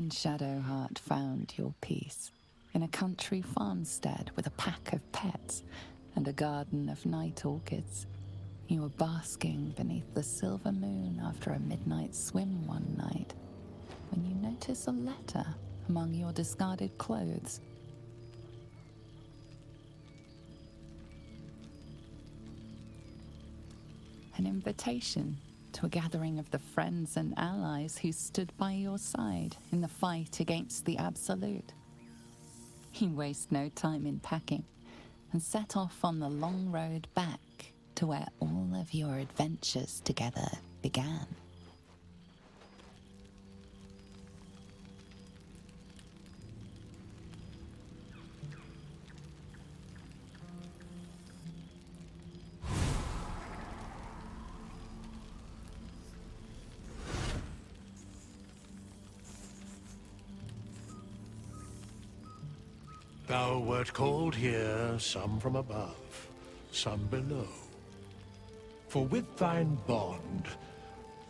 and Shadowheart found your peace in a country farmstead with a pack of pets and a garden of night orchids. You were basking beneath the silver moon after a midnight swim one night when you notice a letter among your discarded clothes. An invitation to a gathering of the friends and allies who stood by your side in the fight against the Absolute. You waste no time in packing and set off on the long road back to where all of your adventures together began. Thou wert called here, some from above, some below. For with thine bond,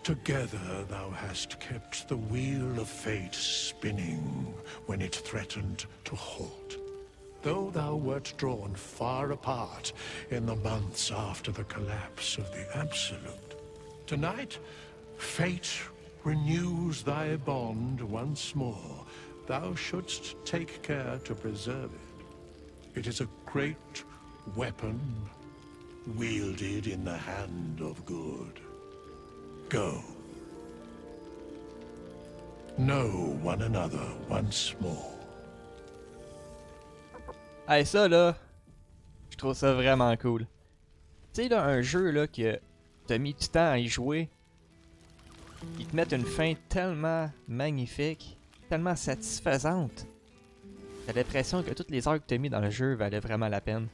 together thou hast kept the wheel of fate spinning when it threatened to halt. Though thou wert drawn far apart in the months after the collapse of the Absolute, tonight, fate renews thy bond once more. Thou shouldst take care to preserve it. It is a great weapon, wielded in the hand of good. Go. Know one another once more. Hey, ça là, je trouve ça vraiment cool. Tu sais, là, un jeu là que t'as mis du temps à y jouer, ils te mettent une fin tellement magnifique, tellement satisfaisante. T'as l'impression que toutes les heures que t'as mis dans le jeu valaient vraiment la peine.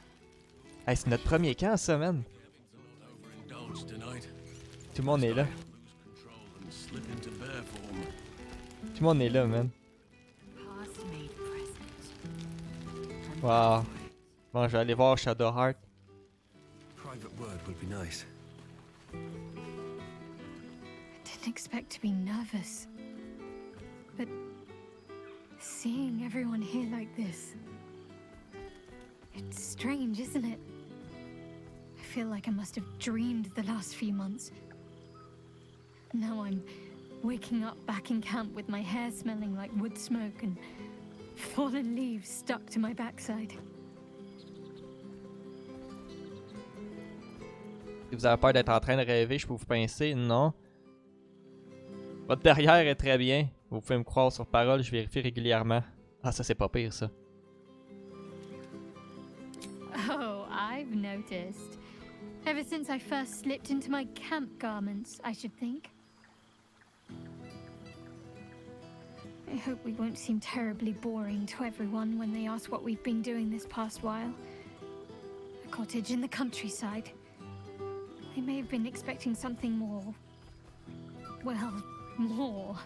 Hey, c'est notre premier camp, ça, man. Tout le monde est là. Tout le monde est là, man. Wow. Bon, je vais aller voir Shadowheart. Private word would be nice. I didn't expect to be nervous. But seeing everyone here like this, it's strange, isn't it? I feel like I must have dreamed the last few months. Now I'm waking up back in camp with my hair smelling like wood smoke and fallen leaves stuck to my backside. Si vous avez peur d'être en train de rêver, je peux vous pincer, non? Votre derrière est très bien. Vous pouvez me croire sur parole, je vérifie régulièrement. Ah, ça c'est pas pire, ça. Oh, I've noticed. Ever since I first slipped into my camp garments, I should think. I hope we won't seem terribly boring to everyone when they ask what we've been doing this past while. A cottage in the countryside. They may have been expecting something more... well, more.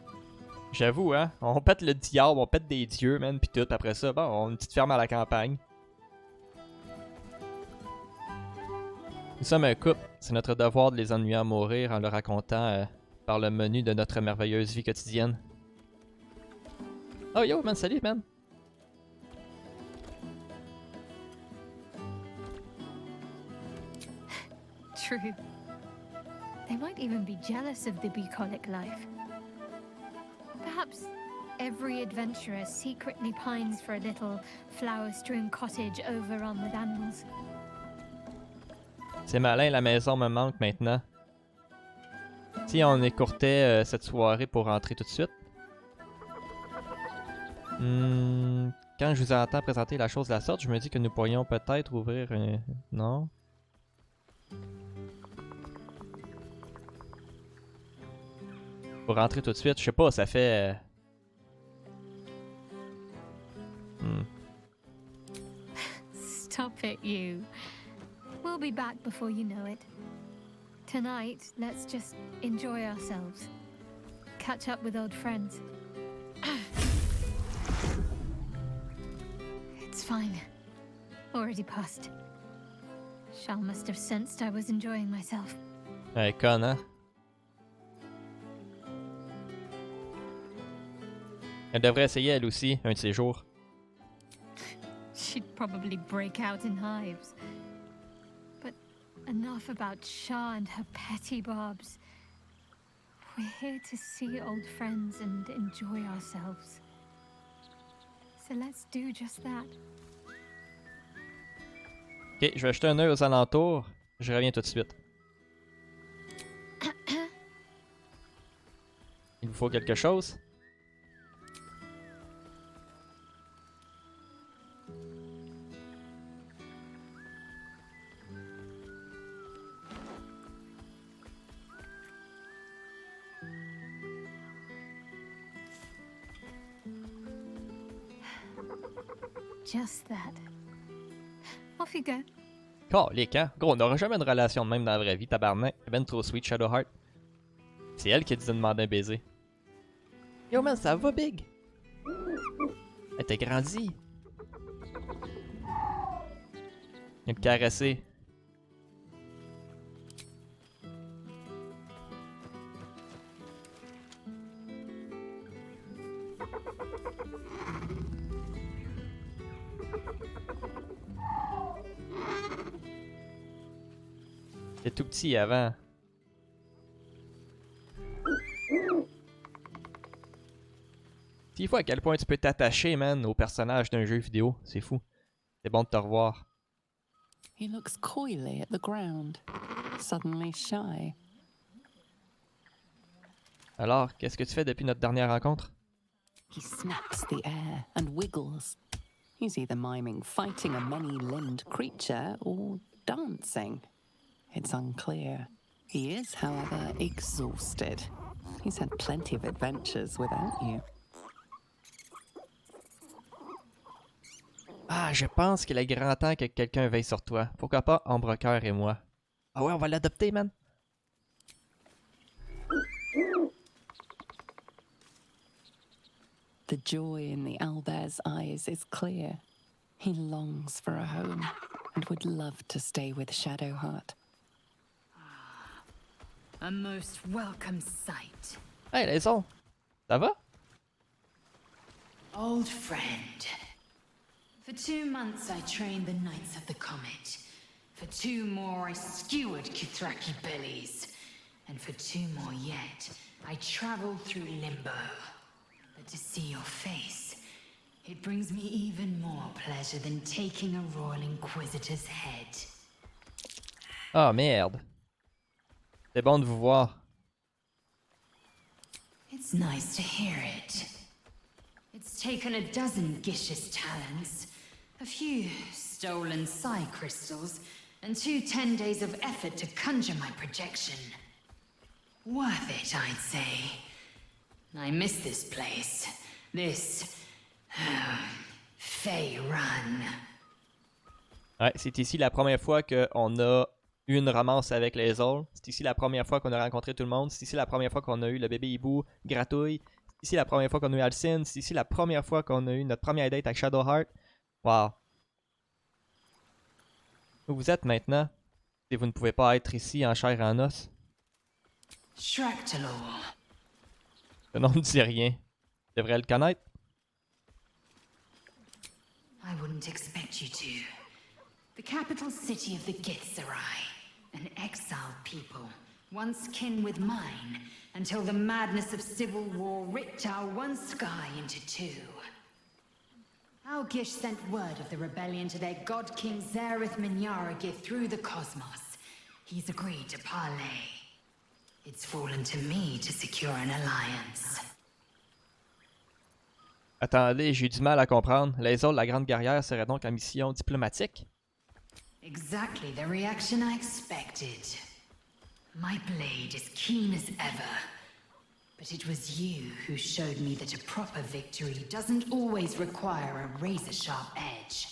J'avoue, hein, on pète le diable, on pète des dieux, man, pis tout. Après ça, bon, on a une petite ferme à la campagne. Nous sommes un couple. C'est notre devoir de les ennuyer à mourir en leur racontant par le menu de notre merveilleuse vie quotidienne. Oh yo, man, salut, man. True. They might even be jealous of the bucolic life. Perhaps every adventurer secretly pines for a little flower-strewn cottage overrun with animals. C'est malin, la maison me manque maintenant. Si on écourtait cette soirée pour rentrer tout de suite. Quand je vous entends présenter la chose de la sorte, je me dis que nous pourrions peut-être ouvrir un... Non? Pour rentrer tout de suite, je sais pas, ça fait... Stop it, you. We'll be back before you know it. Tonight, let's just enjoy ourselves. Catch up with old friends. It's fine. Already passed. Shal must have sensed I was enjoying myself. Hey, con, hein? Elle devrait essayer elle aussi, un de ces jours. She'd probably break out in hives. But enough about Shah and her petty barbs. We're here to see old friends and enjoy ourselves. So let's do just that. Ok, je vais jeter un œil aux alentours. Je reviens tout de suite. Il vous faut quelque chose? Just that. Off you go. Calique, hein? Gros, on n'aura jamais une relation de même dans la vraie vie, tabarnak. C'est ben trop sweet, Shadowheart. C'est elle qui a dit de demander un baiser. Yo man, ça va, Big? Elle t'a grandi. Viens te caresser. T'es tout petit avant. Il faut à quel point tu peux t'attacher, man, au personnage d'un jeu vidéo. C'est fou. C'est bon de te revoir. He looks coyly at the ground, suddenly shy. Alors, qu'est-ce que tu fais depuis notre dernière rencontre? He snaps the air and wiggles. He's either miming fighting a many-limbed creature or dancing. It's unclear. He is, however, exhausted. He's had plenty of adventures without you. Ah, je pense qu'il est grand temps que quelqu'un veille sur toi. Pourquoi pas Ambrecoeur et moi? Ah ouais, on va l'adopter, man. The joy in the owlbear's eyes is clear. He longs for a home and would love to stay with Shadowheart. A most welcome sight. Hey, les autres. Ça va? Old friend. For 2 months I trained the Knights of the Comet. For 2 more I skewered Kithraki bellies. And for 2 more yet, I traveled through Limbo. But to see your face, it brings me even more pleasure than taking a Royal Inquisitor's head. Ah, merde. C'est bon de vous voir. It's nice to hear it. It's taken a dozen Gish's talents, a few stolen psi crystals, and 2 10 days of effort to conjure my projection. Worth it, I'd say. I miss this place. This... Fey Run. Ouais, c'est ici la première fois qu'on a eu une romance avec les autres. C'est ici la première fois qu'on a rencontré tout le monde. C'est ici la première fois qu'on a eu le bébé hibou Gratouille. C'est ici la première fois qu'on a eu Alcine. C'est ici la première fois qu'on a eu notre première date avec Shadowheart. Wow. Où vous êtes maintenant? Si vous ne pouvez pas être ici en chair et en os. Shractalor. Le nom ne dit rien. Tu devrais le connaître. I wouldn't expect you to. The capital city of the Githzerai, an exiled people, once kin with mine, until the madness of civil war ripped our one sky into 2. Our Gish sent word of the rebellion to their god king Zareth Minyaragith through the cosmos. He's agreed to parley. It's fallen to me to secure an alliance. Attendez, j'ai eu du mal à comprendre. Les autres, la Grande Guerrière, serait donc en mission diplomatique? Exactly the reaction I expected. My blade is keen as ever. But it was you who showed me that a proper victory doesn't always require a razor-sharp edge.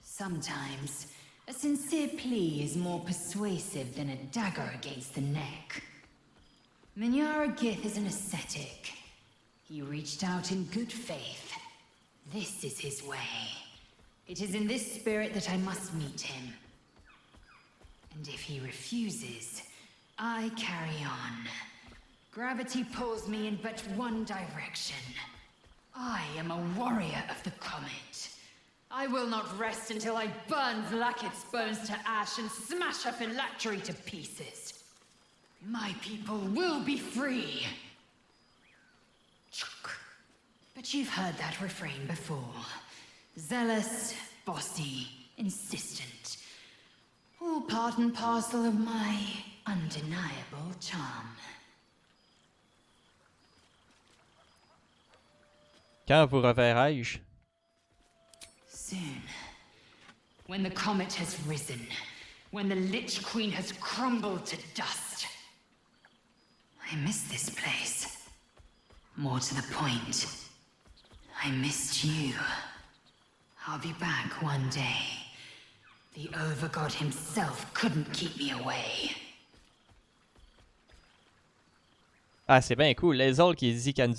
Sometimes, a sincere plea is more persuasive than a dagger against the neck. Minyara Gith is an ascetic. He reached out in good faith. This is his way. It is in this spirit that I must meet him. And if he refuses, I carry on. Gravity pulls me in but one direction. I am a warrior of the comet. I will not rest until I burn Vlaakith's bones to ash and smash her phylactery to pieces. My people will be free. But you've heard that refrain before. Zealous, bossy, insistent. All part and parcel of my undeniable charm. Quand vous reverrai-je? Soon. When the comet has risen. When the Lich Queen has crumbled to dust. I miss this place. More to the point, I missed you. I'll be back one day. The Overgod himself couldn't keep me away. Ah, c'est bien cool. Les autres qui dit qu'elle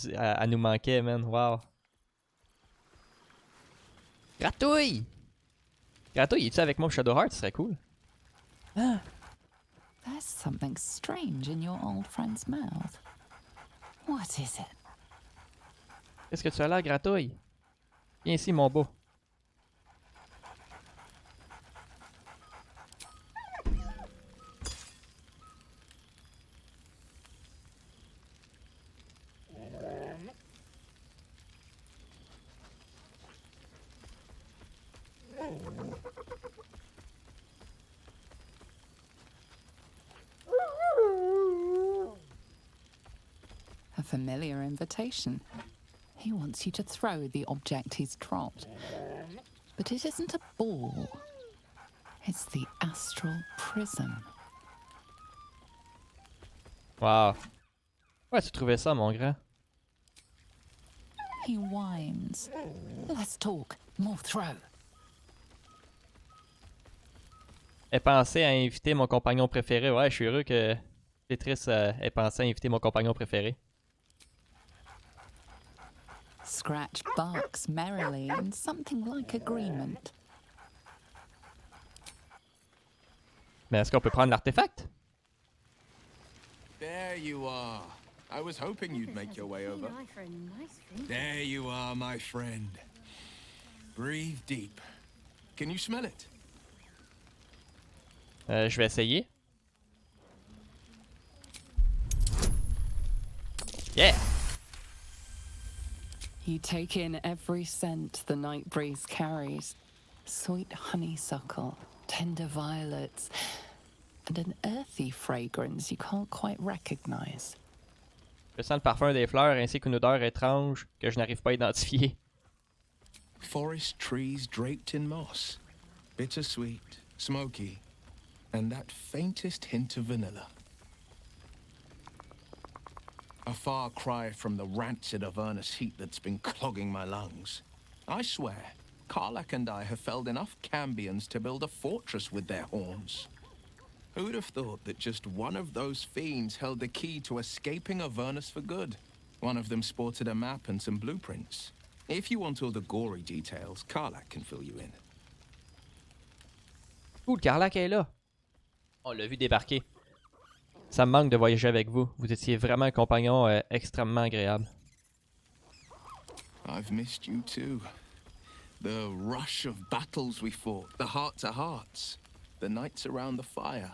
nous manquait, man. Wow. Gratouille! Gratouille, es-tu avec moi au Shadow Heart? Ce serait cool. Ah. There's something strange in your old friend's mouth. What is it? Qu'est-ce que tu as là, Gratouille? Viens ici, mon beau. A familiar invitation. He wants you to throw the object he's dropped. But it isn't a ball. It's the astral prism. Wow. Où as-tu trouvé ça, mon grand? He whines. Let's talk. More throw. Elle pensait à inviter mon compagnon préféré. Ouais, je suis heureux que Tetris ait pensé à inviter mon compagnon préféré. Scratch barks merrily in something like agreement. Mais est-ce qu'on peut prendre l'artefact? There you are. I was hoping you'd make your way over. There you are, my friend. Breathe deep. Can you smell it? Je vais essayer. Yeah! You take in every scent the night breeze carries. Sweet honeysuckle, tender violets, and an earthy fragrance you can't quite recognize. Je sens le parfum des fleurs ainsi qu'une odeur étrange que je n'arrive pas à identifier. Forest trees draped in moss. Bittersweet, smoky, and that faintest hint of vanilla. A far cry from the rancid Avernus heat that's been clogging my lungs. I swear, Karlach and I have felled enough cambions to build a fortress with their horns. Who'd have thought that just one of those fiends held the key to escaping Avernus for good? One of them sported a map and some blueprints. If you want all the gory details, Karlach can fill you in. Cool, Karlach est là. On l'a vu débarquer. Ça me manque de voyager avec vous. Vous étiez vraiment un compagnon extrêmement agréable. I've missed you too. The rush of battles we fought, the heart-to-hearts, the nights around the fire,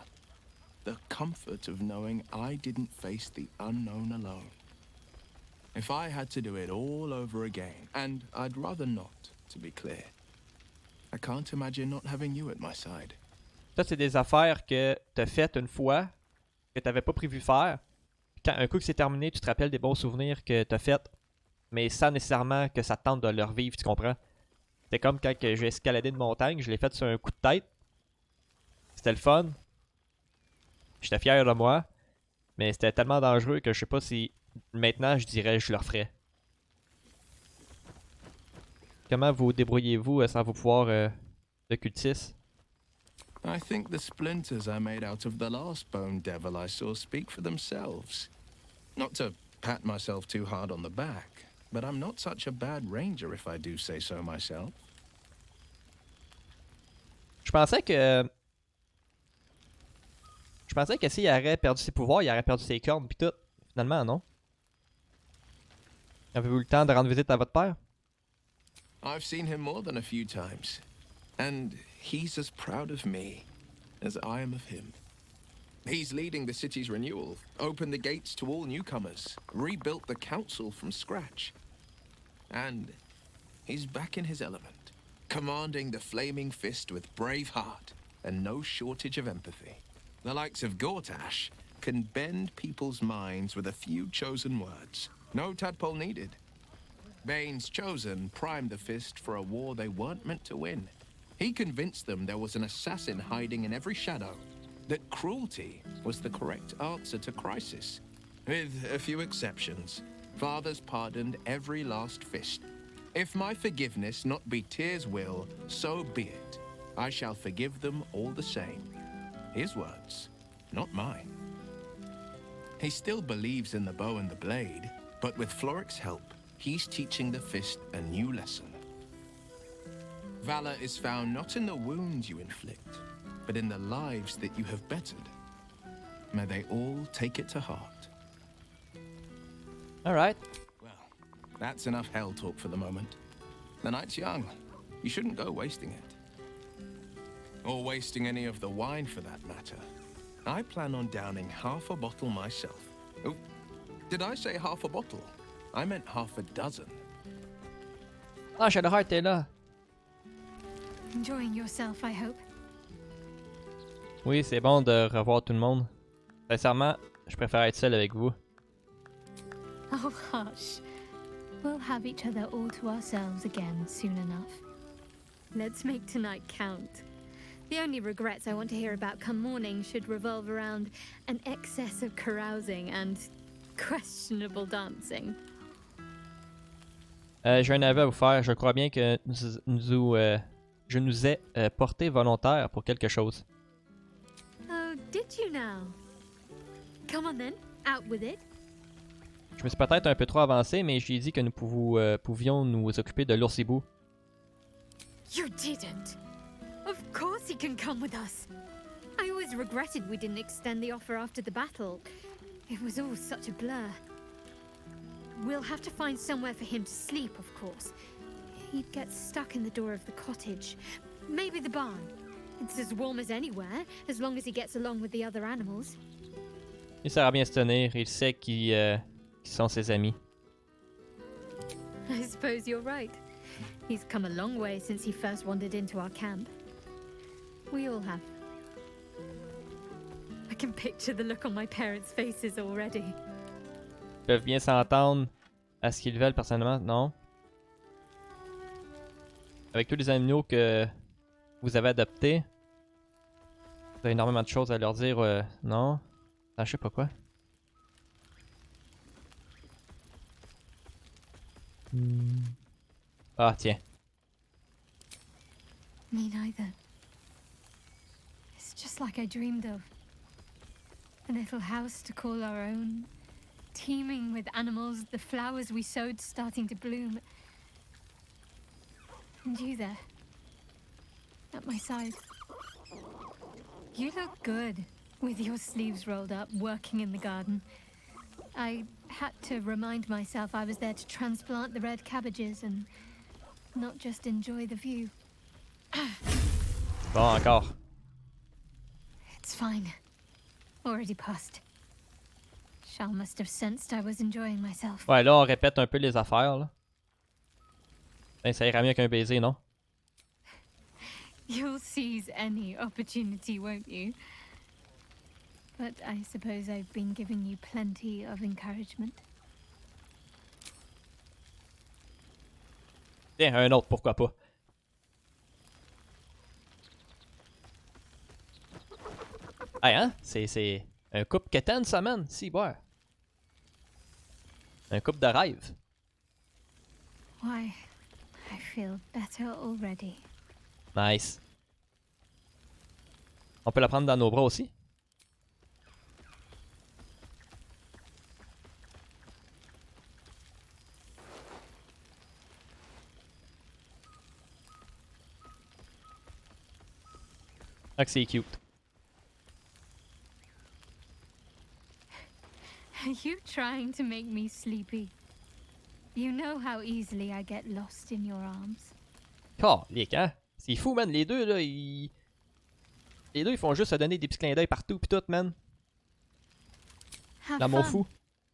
the comfort of knowing I didn't face the unknown alone. If I had to do it all over again, and I'd rather not, to be clear, I can't imagine not having you at my side. Ça, c'est des affaires que t'as faites une fois, que t'avais pas prévu faire. Quand un coup que c'est terminé, tu te rappelles des bons souvenirs que t'as fait, mais sans nécessairement que ça te tente de le revivre, tu comprends? C'est comme quand j'ai escaladé une montagne, je l'ai fait sur un coup de tête. C'était le fun. J'étais fier de moi, mais c'était tellement dangereux que je sais pas si maintenant je dirais je le referais. Comment vous débrouillez-vous sans vos pouvoirs de cultiste? I think the splinters I made out of the last bone devil I saw speak for themselves. Not to pat myself too hard on the back, but I'm not such a bad ranger if I do say so myself. Je pensais que s'il aurait perdu ses pouvoirs, il aurait perdu ses cornes pis tout. Finalement, non. Avez-vous eu le temps de rendre visite à votre père? I've seen him more than a few times, and he's as proud of me as I am of him. He's leading the city's renewal, opened the gates to all newcomers, rebuilt the council from scratch. And he's back in his element, commanding the Flaming Fist with brave heart and no shortage of empathy. The likes of Gortash can bend people's minds with a few chosen words. No tadpole needed. Bane's Chosen primed the Fist for a war they weren't meant to win. He convinced them there was an assassin hiding in every shadow, that cruelty was the correct answer to crisis. With a few exceptions, fathers pardoned every last Fist. If my forgiveness not be Tyr's will, so be it. I shall forgive them all the same. His words, not mine. He still believes in the bow and the blade, but with Floric's help, he's teaching the Fist a new lesson. Valor is found not in the wounds you inflict, but in the lives that you have bettered. May they all take it to heart. Alright. Well, that's enough hell talk for the moment. The night's young. You shouldn't go wasting it. Or wasting any of the wine for that matter. I plan on downing half a bottle myself. Oh, did I say half a bottle? I meant half a dozen. Ah, Shadowheart, t'es là. Enjoying yourself, I hope. Oui, c'est bon de revoir tout le monde. Sincèrement, je préfère être seul avec vous. Oh, hush. We'll have each other all to ourselves again soon enough. Let's make tonight count. The only regrets I want to hear about come morning should revolve around an excess of carousing and questionable dancing. J'ai un aveu à vous faire. Je crois bien que je nous ai porté volontaire pour quelque chose. Oh, did you now? Come on then, out with it. Je me suis peut-être un peu trop avancé, mais j'ai dit que nous pouvions nous occuper de l'oursibou. You didn't. Of course he can come with us. I always regretted we didn't extend the offer after the battle. It was all such a blur. We'll have to find somewhere for him to sleep, of course. He'd get stuck in the door of the cottage. Maybe the barn. It's as warm as anywhere, as long as he gets along with the other animals. Il saura bien se tenir. Il sait qui sont ses amis. I suppose you're right. He's come a long way since he first wandered into our camp. We all have. I can picture the look on my parents' faces already. Ils peuvent bien s'entendre à ce qu'ils veulent personnellement, non? Avec tous les animaux que vous avez adoptés, vous avez énormément de choses à leur dire, non? Ah, je sais pas quoi. Ah, tiens. Me neither. It's just like I dreamed of. A little house to call our own, teeming with animals, the flowers we sowed starting to bloom. And you there, at my side. You look good, with your sleeves rolled up, working in the garden. I had to remind myself I was there to transplant the red cabbages and not just enjoy the view. Bon, encore. It's fine. Already passed. Charles must have sensed I was enjoying myself. Ouais, là, on répète un peu les affaires, là. Ben, ça ira mieux qu'un baiser, non? You'll seize any opportunity, won't you? But I suppose I've been giving you plenty of encouragement. Tiens, un autre, pourquoi pas. Hey, hein? C'est un couple quétaine, ça, man. Si, ouais. Un couple de rêve. Why, I feel better already. Nice. On peut la prendre dans nos bras aussi. Ah, que c'est cute. Are you trying to make me sleepy? You know how easily I get lost in your arms. Calique, hein? C'est fou, man. Les deux, là, les deux, ils font juste se donner des petits clins d'œil partout pis tout, man. Have L'amour fun. fou.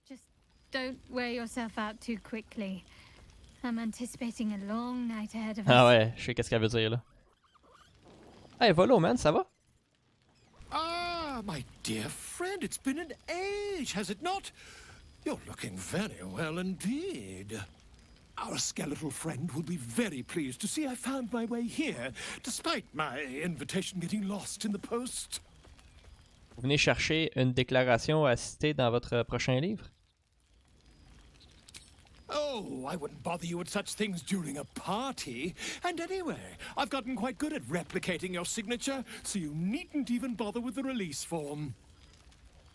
Just don't wear yourself out too quickly. I'm anticipating a long night ahead of us. Ah ouais, je sais qu'est-ce qu'elle veut dire, là. Hey, Volo, man, ça va? Ah, my dear friend, it's been an age, has it not? You're looking very well indeed. Our skeletal friend will be very pleased to see I found my way here, despite my invitation getting lost in the post. Vous venez chercher une déclaration à citer dans votre prochain livre? Oh, I wouldn't bother you with such things during a party. And anyway, I've gotten quite good at replicating your signature, so you needn't even bother with the release form.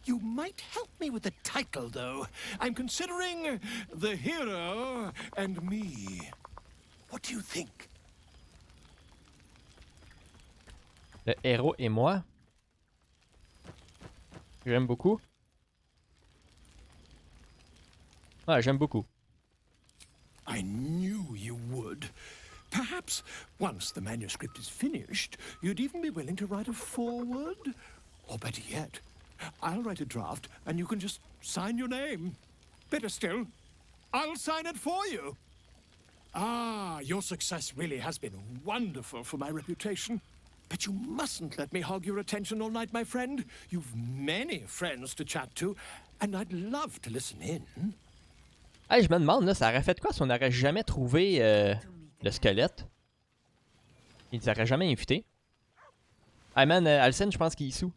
You might help me with the title, though. I'm considering The Hero and Me. What do you think? Le héros et moi. J'aime beaucoup. Ouais, j'aime beaucoup. I knew you would. Perhaps, once the manuscript is finished, you'd even be willing to write a foreword? Or better yet, I'll write a draft and you can just sign your name. Better still, I'll sign it for you. Ah, your success really has been wonderful for my reputation. But you mustn't let me hog your attention all night, my friend. You've many friends to chat to, and I'd love to listen in. Hey, je me demande, là, ça aurait fait quoi si on n'aurait jamais trouvé le squelette? Il ne aurait jamais invité. Hey man, Alcine, je pense qu'il est sous.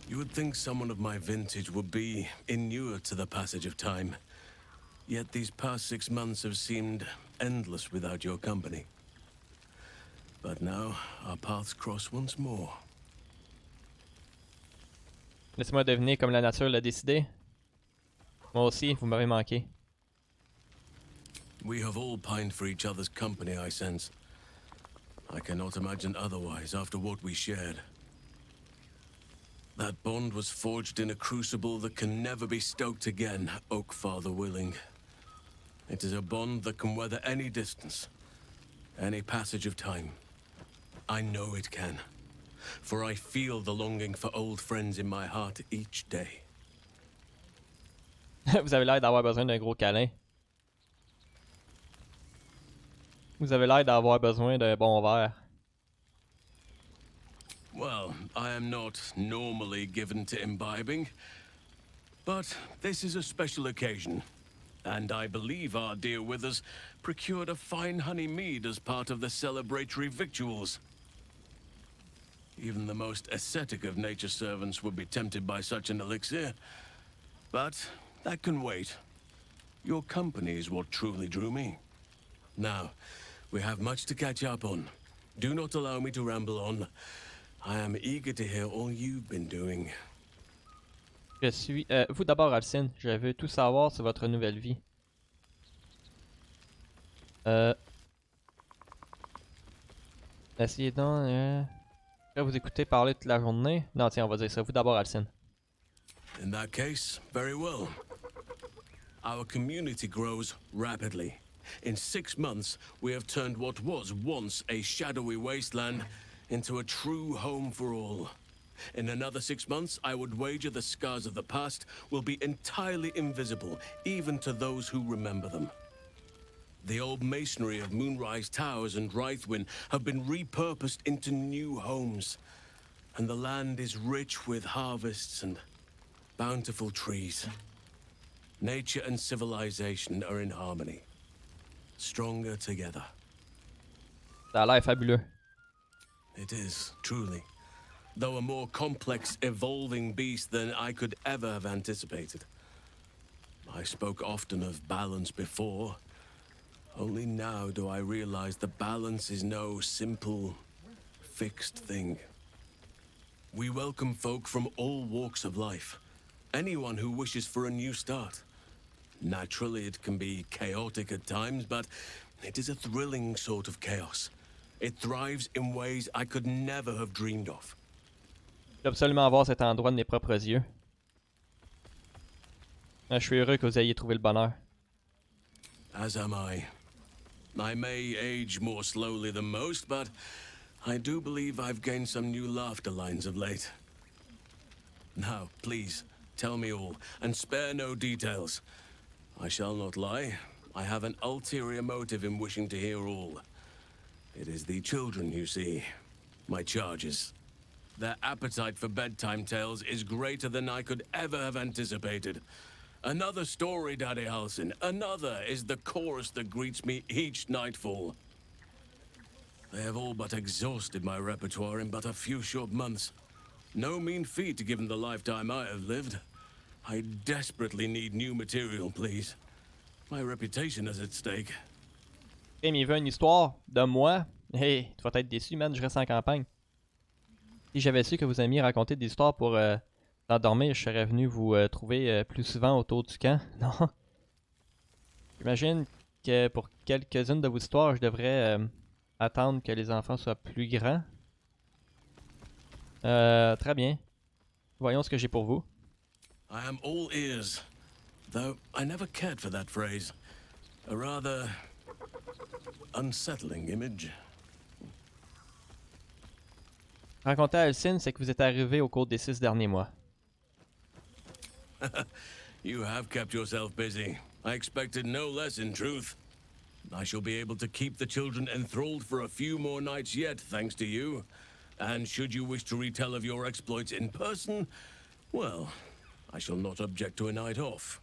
You would think someone of my vintage would be inured to the passage of time. Yet these past 6 months have seemed endless without your company. But now, our paths cross once more. Laissez-moi deviner comme la nature l'a décidé. Moi aussi, vous m'avez manqué. We have all pined for each other's company, I sense. I cannot imagine otherwise after what we shared. That bond was forged in a crucible that can never be stoked again, Oak Father willing. It is a bond that can weather any distance, any passage of time. I know it can, for I feel the longing for old friends in my heart each day. Vous avez l'air d'avoir besoin d'un gros câlin. Vous avez l'air d'avoir besoin d'un bon verre. Well, I am not normally given to imbibing, but this is a special occasion, and I believe our dear Withers procured a fine honey mead as part of the celebratory victuals. Even the most ascetic of nature's servants would be tempted by such an elixir, but that can wait. Your company is what truly drew me. Now, we have much to catch up on. Do not allow me to ramble on. I am eager to hear all you've been doing. Je suis... vous d'abord, Alcine. Je veux tout savoir sur votre nouvelle vie. Essayez donc... Je vais vous écouter parler toute la journée. Non, tiens, on va dire ça. Vous d'abord, Alcine. In that case, very well. Our community grows rapidly. In 6 months, we have turned what was once a shadowy wasteland into a true home for all. In another 6 months, I would wager the scars of the past will be entirely invisible, even to those who remember them. The old masonry of Moonrise Towers and Rythwin have been repurposed into new homes, and the land is rich with harvests and bountiful trees. Nature and civilization are in harmony, stronger together. Ça a l'air fabuleux. It is, truly. Though a more complex, evolving beast than I could ever have anticipated. I spoke often of balance before. Only now do I realize that balance is no simple, fixed thing. We welcome folk from all walks of life. Anyone who wishes for a new start. Naturally, it can be chaotic at times, but it is a thrilling sort of chaos. It thrives in ways I could never have dreamed of. Je veux absolument voir cet endroit de mes propres yeux. Je suis heureux que vous ayez trouvé le bonheur. As am I. I may age more slowly than most, but I do believe I've gained some new laughter lines of late. Now, please, tell me all, and spare no details. I shall not lie. I have an ulterior motive in wishing to hear all. It is the children, you see. My charges. Their appetite for bedtime tales is greater than I could ever have anticipated. Another story, Daddy Halsin. Another is the chorus that greets me each nightfall. They have all but exhausted my repertoire in but a few short months. No mean feat given the lifetime I have lived. I desperately need new material, please. My reputation is at stake. Hey, mais il veut une histoire de moi. Hey, tu vas être déçu, man, je reste en campagne. Si j'avais su que vous aimiez raconter des histoires pour t'endormir, je serais venu vous trouver plus souvent autour du camp. Non. J'imagine que pour quelques-unes de vos histoires, je devrais attendre que les enfants soient plus grands. Très bien. Voyons ce que j'ai pour vous. I am all ears. Though I never cared for that phrase. A rather unsettling image. Raconter à Halsin, c'est que vous êtes arrivé au cours des 6 derniers mois. You have kept yourself busy. I expected no less in truth. I shall be able to keep the children enthralled for a few more nights yet, thanks to you. And should you wish to retell of your exploits in person, well, I shall not object to a night off.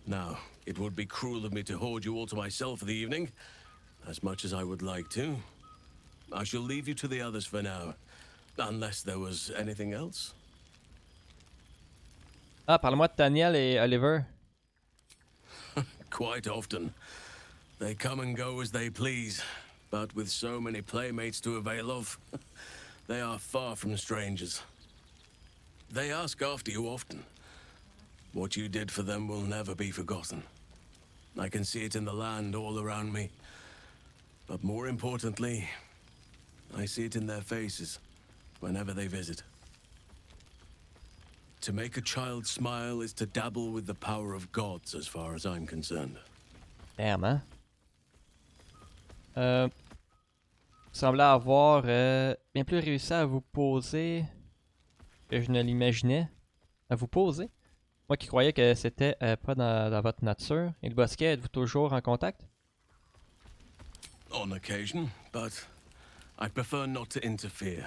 Now, it would be cruel of me to hoard you all to myself for the evening, as much as I would like to. I shall leave you to the others for now, unless there was anything else. Ah, parle-moi de Daniel et Oliver. Quite often. They come and go as they please, but with so many playmates to avail of, they are far from strangers. They ask after you often. What you did for them will never be forgotten. I can see it in the land all around me. But more importantly, I see it in their faces whenever they visit. To make a child smile is to dabble with the power of gods as far as I'm concerned. Damn, hein? Vous semblez avoir bien plus réussi à vous poser que je ne l'imaginais. À vous poser? Moi qui croyais que c'était pas dans votre nature. Et le bosquet, êtes-vous toujours en contact? On occasion, but I prefer not to interfere.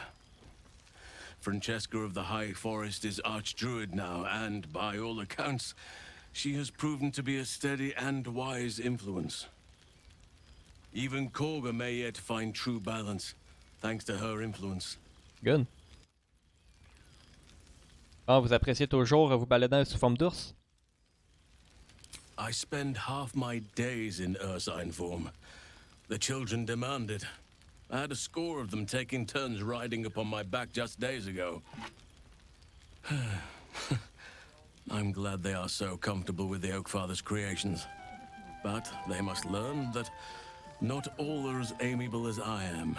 Francesca of the High Forest is Archdruid now, and by all accounts, she has proven to be a steady and wise influence. Even Korga may yet find true balance, thanks to her influence. Good. Ah, vous appréciez toujours vous balader sous forme d'ours? I spend half my days in ursine form. The children demand it. I had a score of them taking turns riding upon my back just days ago. I'm glad they are so comfortable with the Oak Father's creations. But they must learn that not all are as amiable as I am.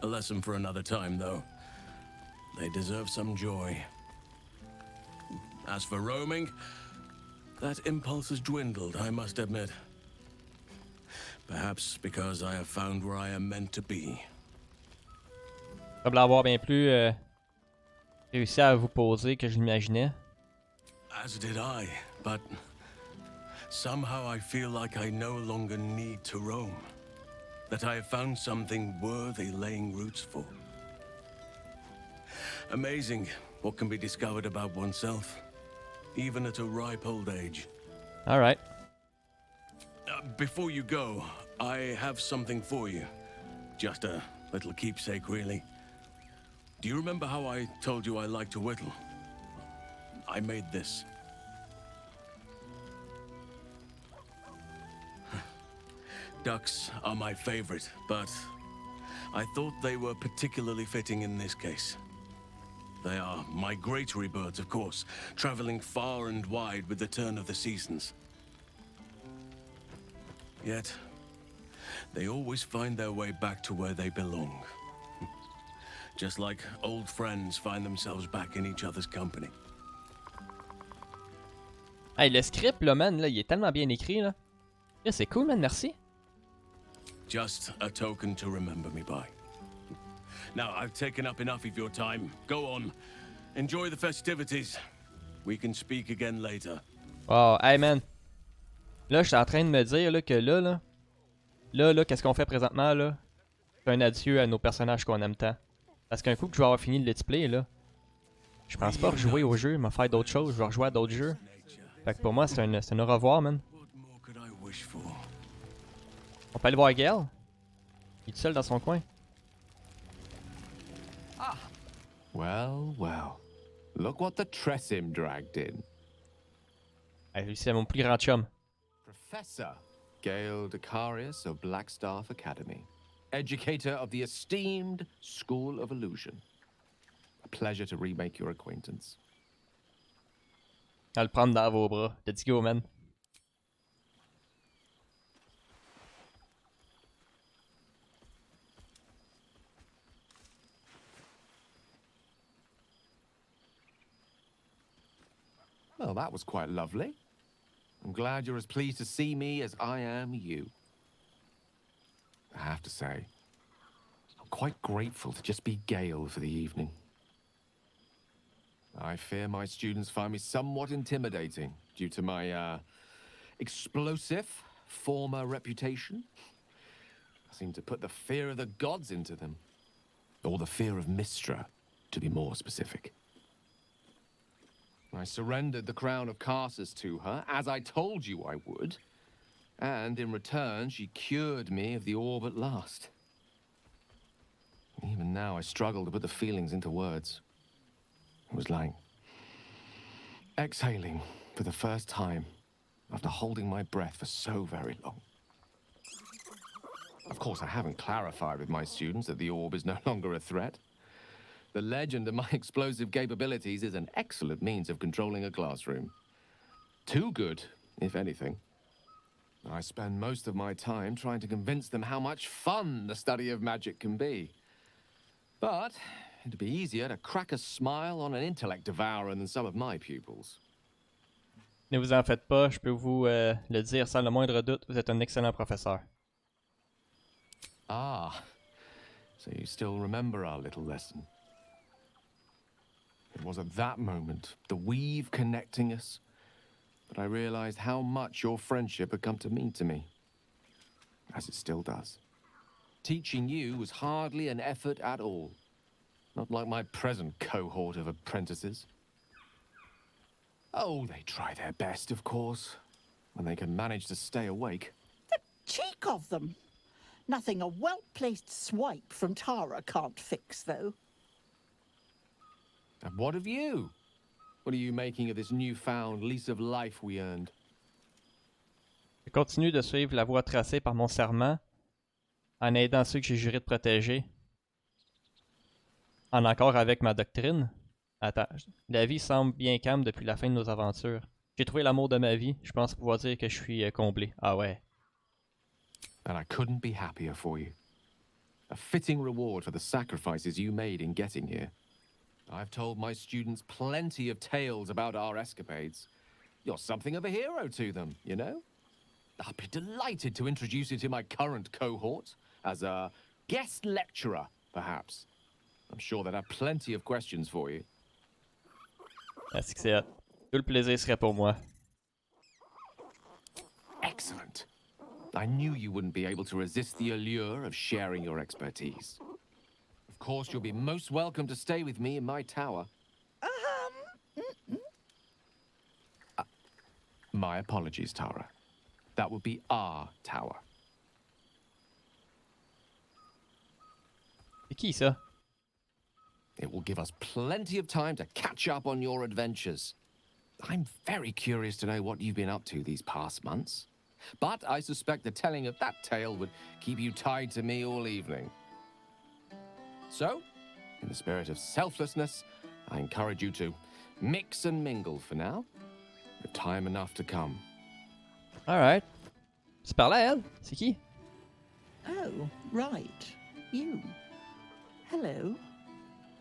A lesson for another time, though. They deserve some joy. As for roaming, that impulse has dwindled, I must admit. Perhaps because I have found where I am meant to be. Comme l'avoir bien plus réussi à vous poser que je l'imaginais. As did I, but somehow I feel like I no longer need to roam. That I have found something worthy laying roots for. Amazing what can be discovered about oneself, even at a ripe old age. Alright. Before you go, I have something for you. Just a little keepsake, really. Do you remember how I told you I like to whittle? I made this. Ducks are my favorite, but I thought they were particularly fitting in this case. They are migratory birds, of course, traveling far and wide with the turn of the seasons. Yet, they always find their way back to where they belong. Just like old friends find themselves back in each other's company. Hey, le script, là, man, là, il est tellement bien écrit, là. Yeah, c'est cool, man, merci. Just a token to remember me by. Now, I've taken up enough of your time. Go on. Enjoy the festivities. We can speak again later. Wow, hey, man. Là, je suis en train de me dire, là, que là, qu'est-ce qu'on fait présentement, là? C'est un adieu à nos personnages qu'on aime tant. Parce qu'un coup que je vais avoir fini le let's play, là, je pense pas rejouer au jeu, m'en faire d'autres choses, je vais rejouer à d'autres jeux. Fait que pour moi, c'est un au revoir, man. On peut aller voir Gale? Il est seul dans son coin. Ah! Well, well. Look what the Tressim dragged in. Hey, lui, c'est mon plus grand chum. Professor Gale Decarius of Blackstaff Academy. Educator of the esteemed School of Illusion. A pleasure to remake your acquaintance. À le prendre dans vos bras. Let's go, man. Well, that was quite lovely. I'm glad you're as pleased to see me as I am you. I have to say, I'm quite grateful to just be Gale for the evening. I fear my students find me somewhat intimidating due to my, explosive former reputation. I seem to put the fear of the gods into them. Or the fear of Mystra, to be more specific. I surrendered the crown of Carsus to her, as I told you I would. And in return, she cured me of the orb at last. Even now, I struggle to put the feelings into words. It was like exhaling for the first time after holding my breath for so very long. Of course, I haven't clarified with my students that the orb is no longer a threat. The legend of my explosive capabilities is an excellent means of controlling a classroom. Too good, if anything. I spend most of my time trying to convince them how much fun the study of magic can be. But it'd be easier to crack a smile on an intellect devourer than some of my pupils. Ne vous en faites pas, je peux vous le dire sans le moindre doute, vous êtes un excellent professeur. Ah, so you still remember our little lesson. It was at that moment, the weave connecting us, that I realized how much your friendship had come to mean to me. As it still does. Teaching you was hardly an effort at all. Not like my present cohort of apprentices. Oh, they try their best, of course, when they can manage to stay awake. The cheek of them! Nothing a well-placed swipe from Tara can't fix, though. And what of you? What are you making of this newfound lease of life we earned? Je continue de suivre la voie tracée par mon serment, en aidant ceux que j'ai juré de protéger. En accord avec ma doctrine. Attends, la vie semble bien calme depuis la fin de nos aventures. J'ai trouvé l'amour de ma vie, je pense pouvoir dire que je suis comblé. Ah ouais. And I couldn't be happier for you. A fitting reward for the sacrifices you made in getting here. I've told my students plenty of tales about our escapades. You're something of a hero to them, you know? I'll be delighted to introduce you to my current cohort as a guest lecturer, perhaps. I'm sure they'd have plenty of questions for you. Merci que c'est hot. Tout le plaisir serait pour moi. Excellent. I knew you wouldn't be able to resist the allure of sharing your expertise. Of course, you'll be most welcome to stay with me in my tower. My apologies, Tara. That would be our tower. C'est qui ça? It will give us plenty of time to catch up on your adventures. I'm very curious to know what you've been up to these past months. But I suspect the telling of that tale would keep you tied to me all evening. So, in the spirit of selflessness, I encourage you to mix and mingle for now, with time enough to come. Alright. Tu parlais à elle? C'est qui? Oh, right. You. Hello.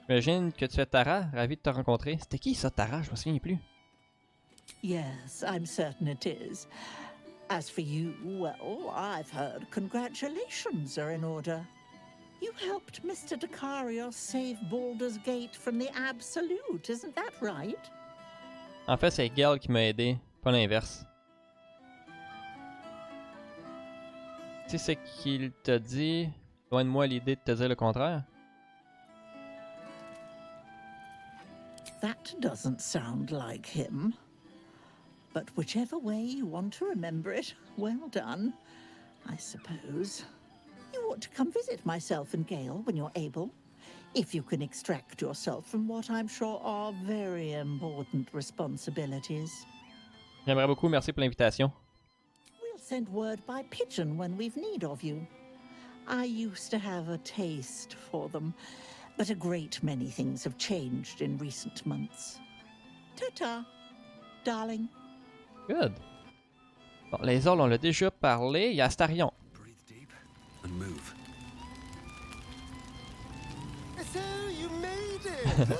J'imagine que tu es Tara, ravi de te rencontrer. C'était qui ça, Tara? Je me souviens plus. Yes, I'm certain it is. As for you, well, I've heard congratulations are in order. You helped Mr. Dicarios save Baldur's Gate from the Absolute, isn't that right? En fait, c'est Gale qui m'a aidé, pas l'inverse. Tu sais ce qu'il t'a dit? Loin de moi l'idée de te dire le contraire. That doesn't sound like him. But whichever way you want to remember it, well done, I suppose. You ought to come visit myself and Gale when you're able, if you can extract yourself from what I'm sure are very important responsibilities. J'aimerais beaucoup, merci pour l'invitation. We'll send word by pigeon when we've need of you. I used to have a taste for them, but a great many things have changed in recent months. Ta-ta, darling. Good. Bon, les orles, on l'a déjà parlé. Il y a Astarion. Breathe deep and move. So you made it!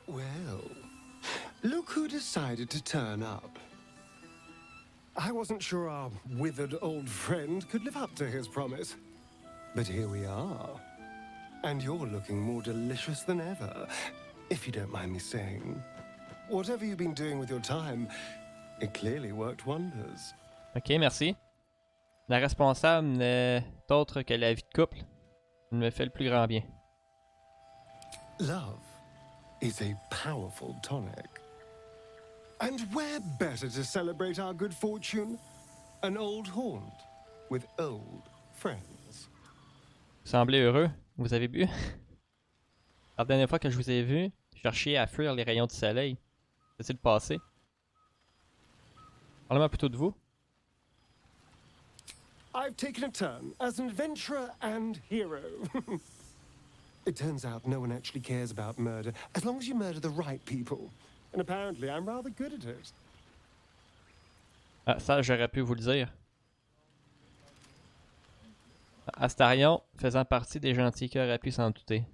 Well, look who decided to turn up. I wasn't sure our withered old friend could live up to his promise. But here we are. And you're looking more delicious than ever, if you don't mind me saying. Whatever you've been doing with your time, it clearly worked wonders. Ok, merci. La responsable n'est autre que la vie de couple. Elle me fait le plus grand bien. Love is a powerful tonic. And where better to celebrate our good fortune? An old haunt with old friends. Vous semblez heureux. Vous avez bu? La dernière fois que je vous ai vu, je cherchais à fuir les rayons du soleil. C'est-il passé? Parlez-moi plutôt de vous. I've taken a turn as an adventurer and hero. It turns out no one actually cares about murder as long as you murder the right people. And apparently I'm rather good at it. Ah, ça, j'aurais pu vous le dire. Astarion, faisant partie des gentils qui auraient pu s'en douter.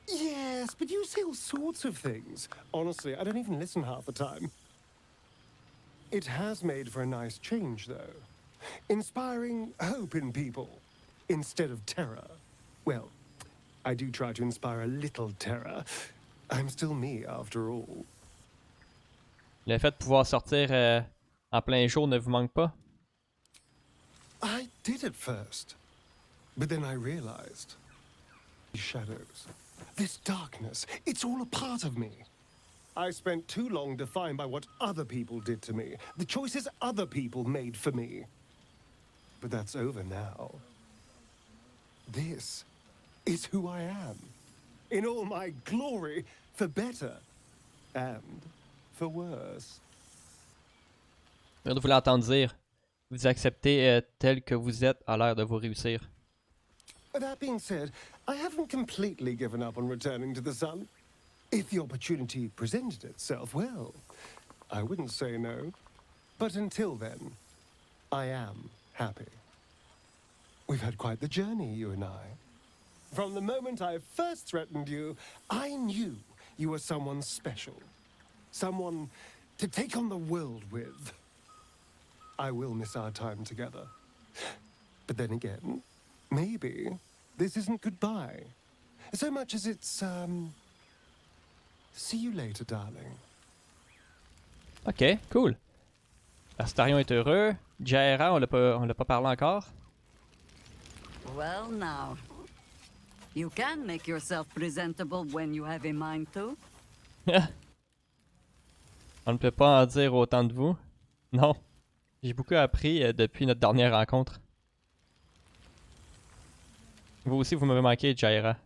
Yes, but you say all sorts of things. Honestly, I don't even listen half the time. It has made for a nice change, though. Inspiring hope in people instead of terror. Well, I do try to inspire a little terror. I'm still me, after all. Le fait de pouvoir sortir en plein jour ne vous manque pas? I did at first, but then I realized these shadows, this darkness, it's all a part of me. I spent too long defined by what other people did to me, the choices other people made for me. But that's over now. This is who I am, in all my glory, for better and for worse. Vous l'entendre dire. Vous acceptez tel que vous êtes à l'heure de vous réussir. That being said, I haven't completely given up on returning to the sun. If the opportunity presented itself, well, I wouldn't say no. But until then, I am happy. We've had quite the journey, you and I. From the moment I first threatened you, I knew you were someone special. Someone to take on the world with. I will miss our time together. But then again, maybe this isn't goodbye. So much as it's, see you later, darling. Ok, cool. Astarion est heureux. Jaira, on l'a pas parlé encore. Well now, you can make yourself presentable when you have a mind to. On ne peut pas en dire autant de vous. Non. J'ai beaucoup appris depuis notre dernière rencontre. Vous aussi, vous m'avez manqué, Jaira.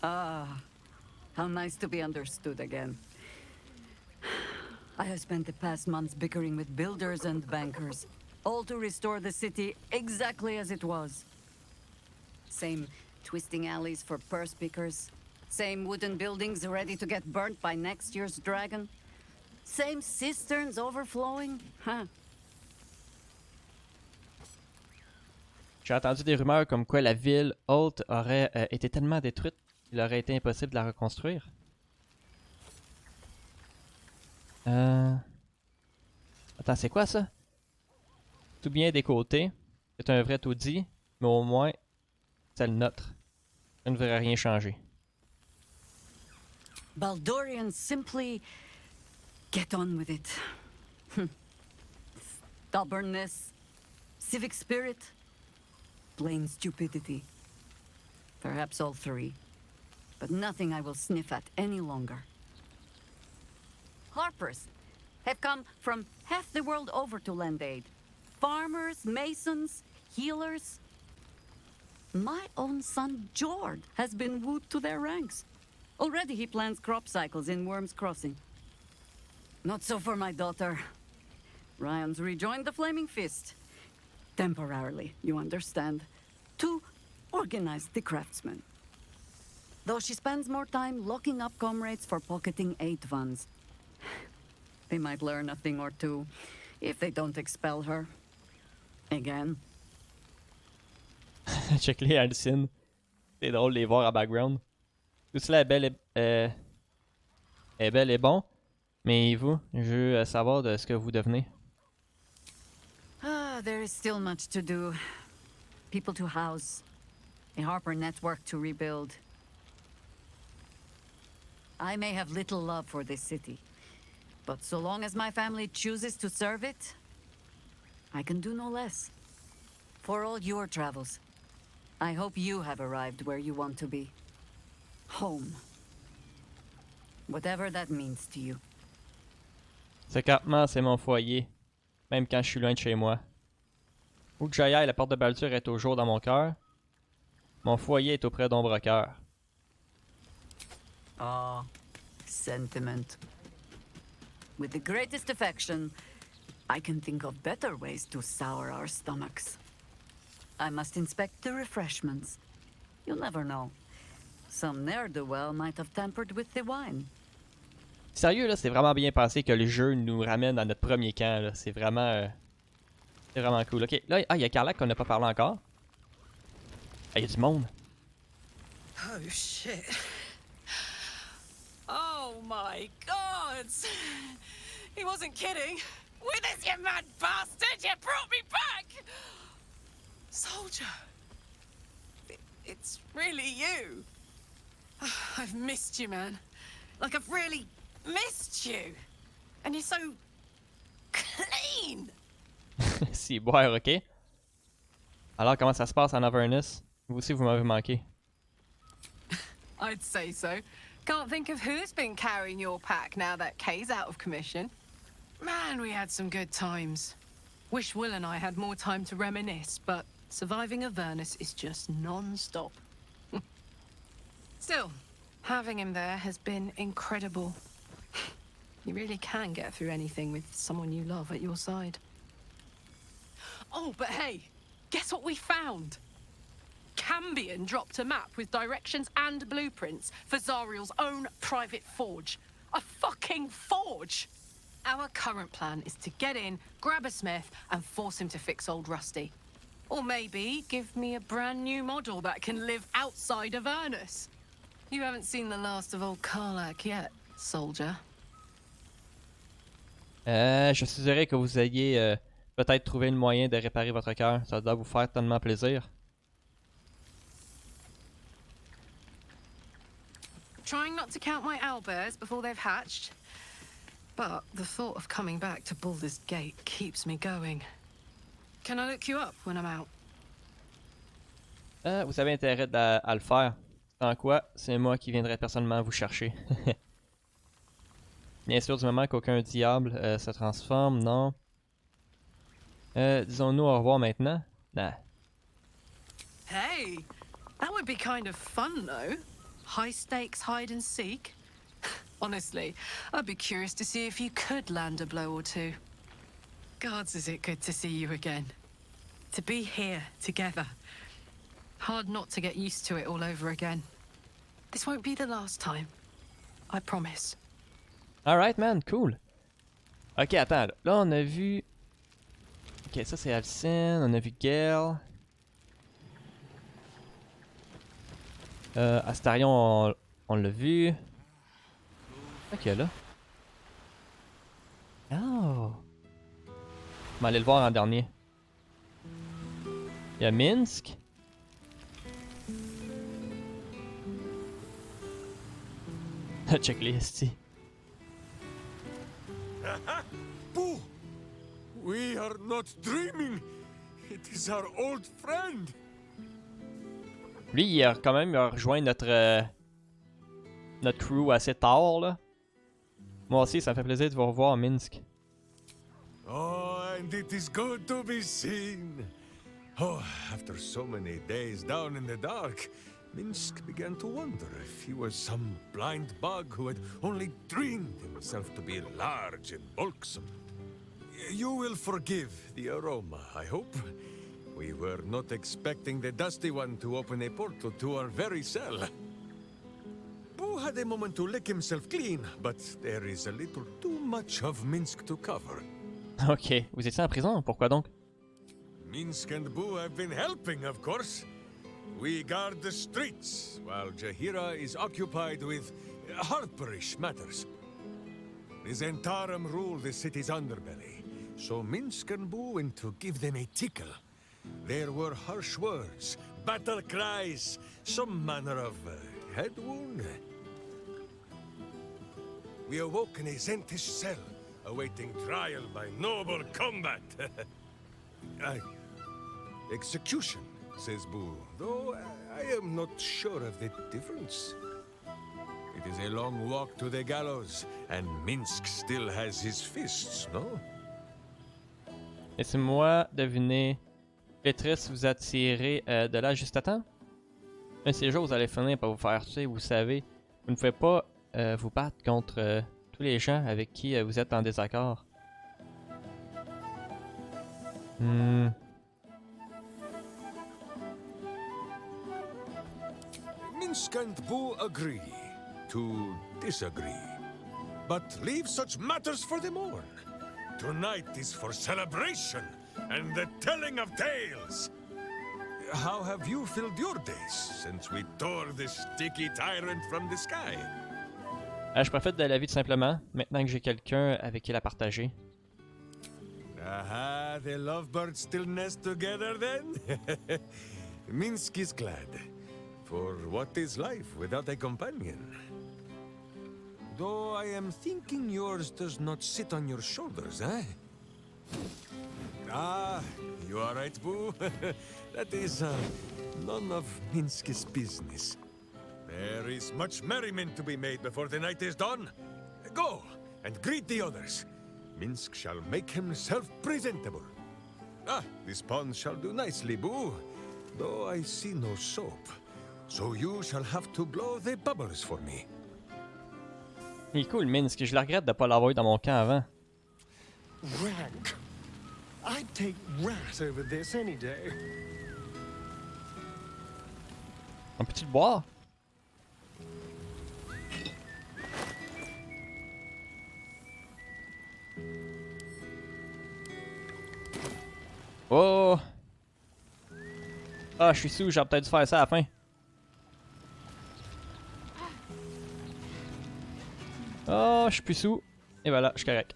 Ah, how nice to be understood again. I have spent the past months bickering with builders and bankers, all to restore the city exactly as it was. Same twisting alleys for purse pickers, same wooden buildings ready to get burnt by next year's dragon, same cisterns overflowing, huh? J'ai entendu des rumeurs comme quoi la ville haute aurait été tellement détruite il aurait été impossible de la reconstruire. Attends, c'est quoi ça? Tout bien des côtés. C'est un vrai taudis, mais au moins, c'est le nôtre. Ça ne devrait rien changer. Baldurians simply get on with it. Stubbornness, civic spirit, plain stupidity. Perhaps all three, but nothing I will sniff at any longer. Harpers have come from half the world over to lend aid. Farmers, masons, healers. My own son, Jord, has been wooed to their ranks. Already he plans crop cycles in Worm's Crossing. Not so for my daughter. Ryan's rejoined the Flaming Fist. Temporarily, you understand. To organize the craftsmen. Though she spends more time locking up comrades for pocketing aid funds. They might learn a thing or two, if they don't expel her. Again. Check les hallucines. C'est drôle de les voir en background. Tout cela est bel et bon, mais vous, je veux savoir de ce que vous devenez. There is still much to do. People to house. A Harper network to rebuild. I may have little love for this city, but so long as my family chooses to serve it, I can do no less. For all your travels, I hope you have arrived where you want to be. Home. Whatever that means to you. Ce campement, c'est mon foyer, même quand je suis loin de chez moi. Où que j'aille, la porte de Baldur est toujours dans mon cœur. Mon foyer est auprès d'Ombrecoeur. Ah, sentiment. With the greatest affection, I can think of better ways to sour our stomachs. I must inspect the refreshments. You'll never know. Some ne'er-do-well might have tampered with the wine. Sérieux, là, c'est vraiment bien pensé que le jeu nous ramène à notre premier camp, là. C'est vraiment cool. Ok, là, il y a Karlach qu'on n'a pas parlé encore. Ah, il y a du monde. Oh, shit. Oh, my God. He wasn't kidding. Withers, you mad bastard! You brought me back! Soldier. It's really you. I've missed you, man. Like, I've really missed you. And you're so clean. Si, boire, ok. Alors, comment ça se passe en Avernus? Vous aussi, vous m'avez manqué. I'd say so. Can't think of who's been carrying your pack now that Kay's out of commission. Man, we had some good times. Wish Will and I had more time to reminisce, but surviving Avernus is just non-stop. Still, having him there has been incredible. You really can get through anything with someone you love at your side. Oh, but hey, guess what we found? Cambion dropped a map with directions and blueprints for Zariel's own private forge. A fucking forge! Our current plan is to get in, grab a smith, and force him to fix old Rusty. Or maybe give me a brand new model that can live outside of Avernus. You haven't seen the last of old Karlach yet, soldier. Je suis heureux que vous ayez peut-être trouvé le moyen de réparer votre cœur. Ça doit vous faire tellement plaisir. Trying not to count my owlbears before they've hatched. But the thought of coming back to Baldur's Gate keeps me going. Can I look you up when I'm out? Vous avez intérêt à le faire. En quoi, c'est moi qui viendrai personnellement vous chercher. Bien sûr, du moment qu'aucun diable se transforme, non. Disons-nous au revoir maintenant? Nah. Hey, that would be kind of fun, though. High stakes hide and seek. Honestly, I'd be curious to see if you could land a blow or two. Gods, is it good to see you again. To be here together. Hard not to get used to it all over again. This won't be the last time. I promise. Alright, man, cool. Ok, attends, là on a vu. Ok, ça c'est Alcine, on a vu Gale. Astarion, on l'a vu. Ok, là. Oh! On va aller le voir en dernier. Il y a Minsk. Checklist ici. Boo! We are not dreaming. It is our old friend. Lui, il a quand même rejoint notre crew assez tard, là. Moi aussi, ça me fait plaisir de vous revoir à Minsk. Oh, and it is good to be seen. Oh, after so many days down in the dark, Minsk began to wonder if he was some blind bug who had only dreamed himself to be large and bulksome. You will forgive the aroma, I hope. We were not expecting the Dusty One to open a portal to our very cell. Boo had a moment to lick himself clean, but there is a little too much of Minsk to cover. Ok, vous étiez en prison, pourquoi donc? Minsk and Boo have been helping, of course. We guard the streets, while Jaheira is occupied with harperish matters. The Zentarum rule the city's underbelly, so Minsk and Boo went to give them a tickle. There were harsh words, battle cries, some manner of head wound. We awoke in a Zentish cell, awaiting trial by noble combat. Execution, says Boo, though I am not sure of the difference. It is a long walk to the gallows, and Minsk still has his fists, no? Laissez-moi deviner. Pétrice vous a tiré de là juste à temps? Un de ces jours, vous allez finir par vous faire tuer, vous savez. Vous ne pouvez pas vous battre contre tous les gens avec qui vous êtes en désaccord. Minsk and Boo agree to disagree, but leave such matters for the morn. Tonight is for celebration and the telling of tales. How have you filled your days since we tore the sticky tyrant from the sky? Je profite de la vie tout simplement, maintenant que j'ai quelqu'un avec qui la partager. Aha, the lovebirds still nest together then? Minsk is glad. For what is life without a companion? Though I am thinking yours does not sit on your shoulders, eh? Ah, you are right, Boo. That is none of Minsk's business. There is much merriment to be made before the night is done. Go and greet the others. Minsk shall make himself presentable. Ah, this pond shall do nicely, Boo. Though I see no soap. So you shall have to blow the bubbles for me. Il est cool, Minsk. Je le regrette de ne pas l'avoir eu dans mon camp avant. Rank. I'd take rat over this any day. On peut-tu le boire? Oh! Ah, je suis sous, j'aurais peut-être dû faire ça à la fin. Oh, je suis plus sous. Et voilà, je suis correct.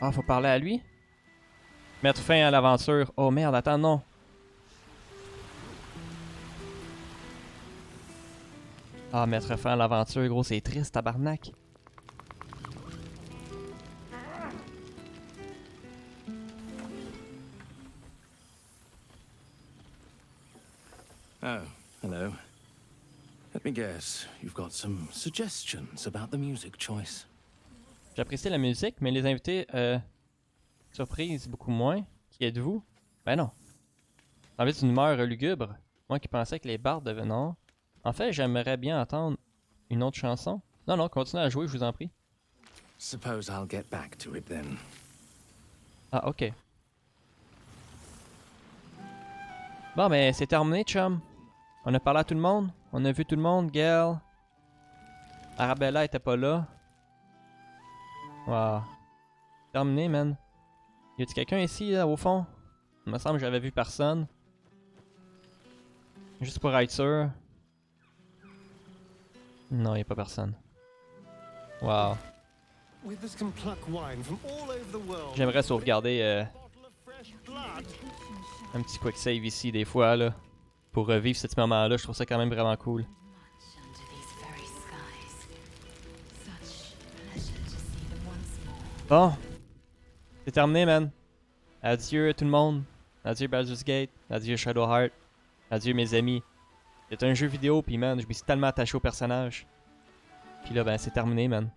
Ah, faut parler à lui? Mettre fin à l'aventure. Oh merde, attends, non. Ah, mettre fin à l'aventure, gros, c'est triste, tabarnak. Oh, hello. Let me guess, you've got some suggestions about the music choice. J'apprécie la musique, mais les invités, surprise, beaucoup moins. Qui êtes-vous? Ben non. Envie d'une humeur lugubre. Moi qui pensais que les bardes devaient... Non. En fait, j'aimerais bien entendre une autre chanson. Non, non, continuez à jouer, je vous en prie. Suppose I'll get back to it then. Ah, ok. Bon, ben, c'est terminé, chum. On a parlé à tout le monde. On a vu tout le monde, Gale. Arabella était pas là. Wow. Terminé, man. Y a-t-il quelqu'un ici, là, au fond? Il me semble que j'avais vu personne. Juste pour être sûr. Non, il n'y a pas personne. Wow. J'aimerais sauvegarder un petit quick save ici des fois là. Pour revivre ce petit moment là, je trouve ça quand même vraiment cool. Bon. C'est terminé, man. Adieu tout le monde. Adieu Baldur's Gate. Adieu Shadowheart. Adieu mes amis. C'est un jeu vidéo, puis man, je me suis tellement attaché au personnage. Puis là, ben, c'est terminé, man.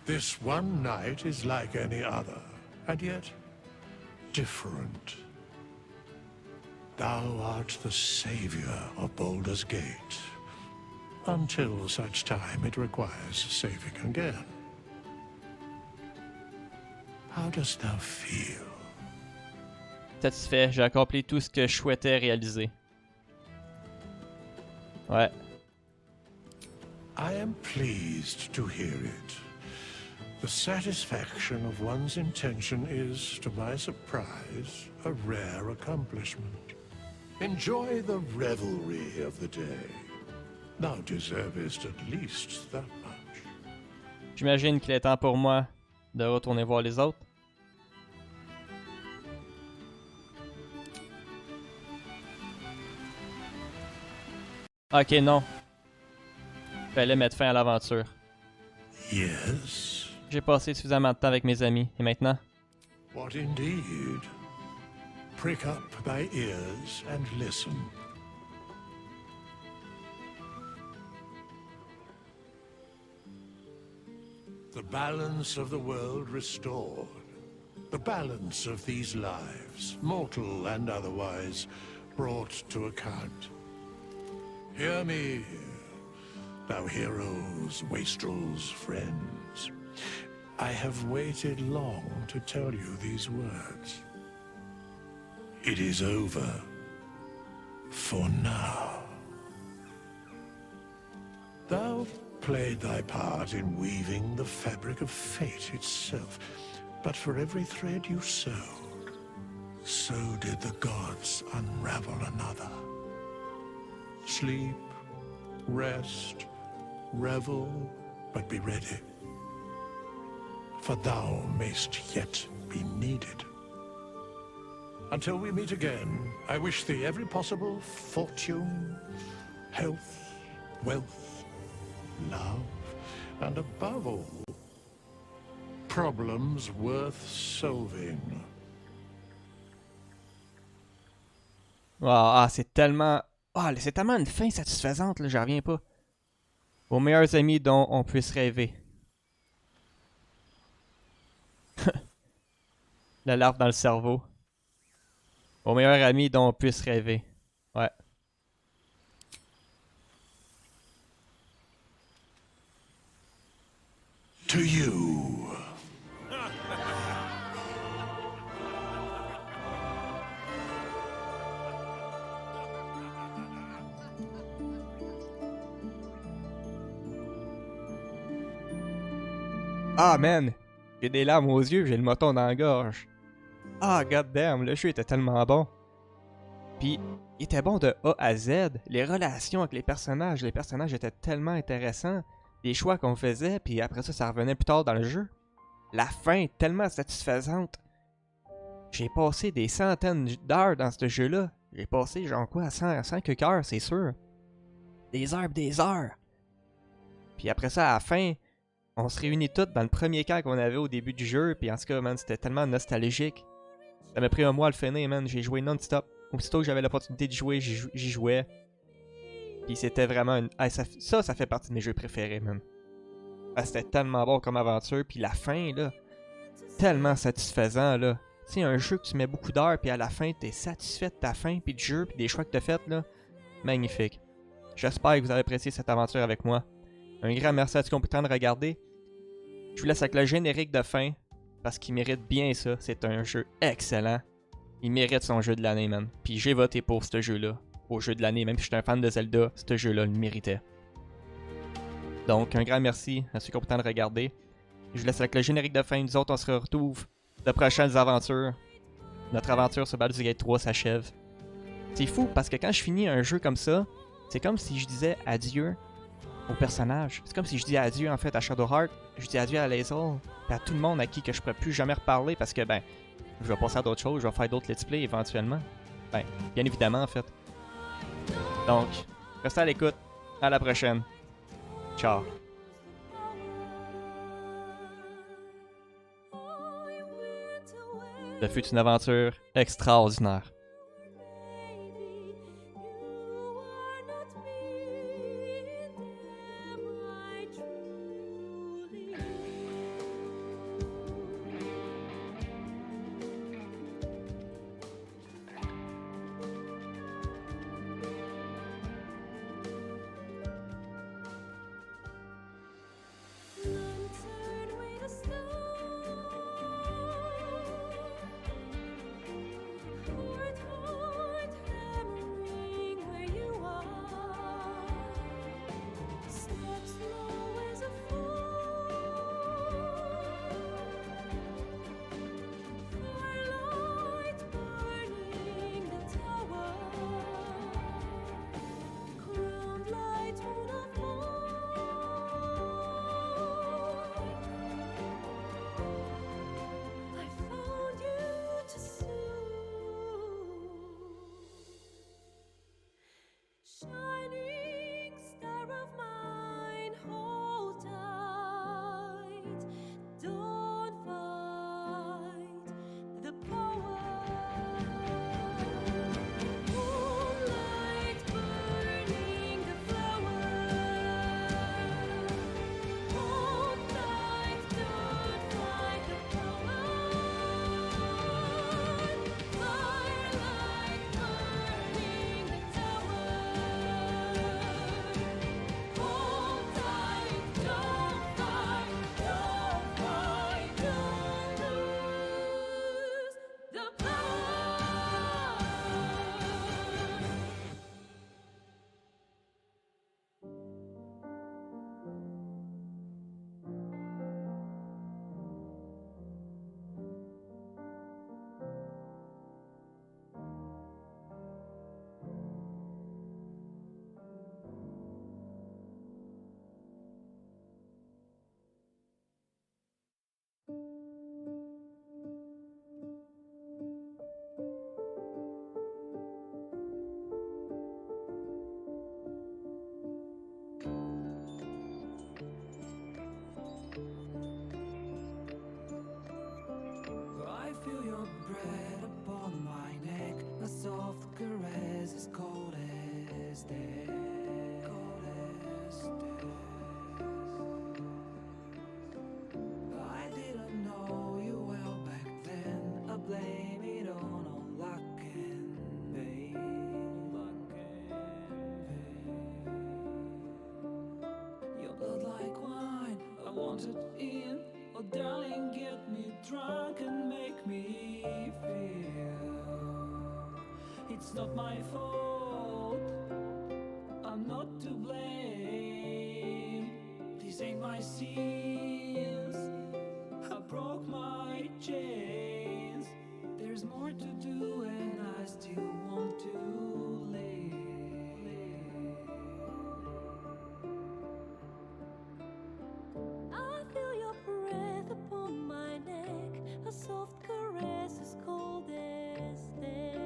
This one night is like any other, and yet different. Thou art the savior of Baldur's Gate, until such time it requires saving again. How dost thou feel? Satisfait, j'ai accompli tout ce que je souhaitais réaliser. Ouais. I am pleased to hear it. The satisfaction of one's intention is, to my surprise, a rare accomplishment. Enjoy the revelry of the day. Thou deservest at least that much. J'imagine qu'il est temps pour moi de retourner voir les autres. Ok, non. Fallait mettre fin à l'aventure. Yes. J'ai passé suffisamment de temps avec mes amis, et maintenant? What indeed? Prick up thy ears and listen. The balance of the world restored. The balance of these lives, mortal and otherwise, brought to account. Hear me, thou heroes, wastrels, friends. I have waited long to tell you these words. It is over. For now. Thou played thy part in weaving the fabric of fate itself, but for every thread you sewed, so did the gods unravel another. Sleep, rest, revel, but be ready. For thou mayst yet be needed. Until we meet again, I wish thee every possible fortune, health, wealth, love, and above all, problems worth solving. Wow, ah, c'est tellement... Ah, c'est tellement une fin satisfaisante, là, j'en reviens pas. Aux meilleurs amis dont on puisse rêver. La larve dans le cerveau. Aux meilleurs amis dont on puisse rêver. Ouais. To you. Ah, man! J'ai des larmes aux yeux, j'ai le moton dans la gorge. Ah, goddamn, le jeu était tellement bon. Puis, il était bon de A à Z. Les relations avec les personnages étaient tellement intéressants. Les choix qu'on faisait, puis après ça, ça revenait plus tard dans le jeu. La fin, tellement satisfaisante. J'ai passé des centaines d'heures dans ce jeu-là. J'ai passé, genre quoi, 100 quelques heures, c'est sûr. Des heures pis des heures. Puis après ça, à la fin, on se réunit tous dans le premier camp qu'on avait au début du jeu. Puis en tout cas, man, c'était tellement nostalgique. Ça m'a pris un mois à le finir, man. J'ai joué non-stop. Aussitôt que j'avais l'opportunité de jouer, j'y jouais. Puis c'était vraiment une... Ah, ça fait partie de mes jeux préférés, man. Ah, c'était tellement bon comme aventure. Puis la fin, là, tellement satisfaisant, là. Tu sais, un jeu que tu mets beaucoup d'heures, puis à la fin, t'es satisfait de ta fin, puis du jeu, puis des choix que t'as fait, là. Magnifique. J'espère que vous avez apprécié cette aventure avec moi. Un grand merci à tous qui ont pris le temps de regarder. Je vous laisse avec le générique de fin, parce qu'il mérite bien ça. C'est un jeu excellent. Il mérite son jeu de l'année, man. Puis j'ai voté pour ce jeu-là. Au jeu de l'année, même si j'étais un fan de Zelda, ce jeu-là le méritait. Donc, un grand merci à ceux qui ont pris le temps de regarder. Je vous laisse avec le générique de fin. Nous autres, on se retrouve de prochaines aventures. Notre aventure sur Baldur's Gate 3 s'achève. C'est fou parce que quand je finis un jeu comme ça, c'est comme si je disais adieu au personnage. C'est comme si je dis adieu en fait à Shadowheart, je dis adieu à Lae'zel, et à tout le monde à qui que je pourrais plus jamais reparler parce que ben, je vais passer à d'autres choses, je vais faire d'autres let's play éventuellement. Ben, bien évidemment en fait. Donc, restez à l'écoute. À la prochaine. Ciao. Ce fut une aventure extraordinaire. It's not my fault, I'm not to blame. These ain't my sins, I broke my chains. There's more to do and I still want to live. I feel your breath upon my neck, a soft caress as cold as death.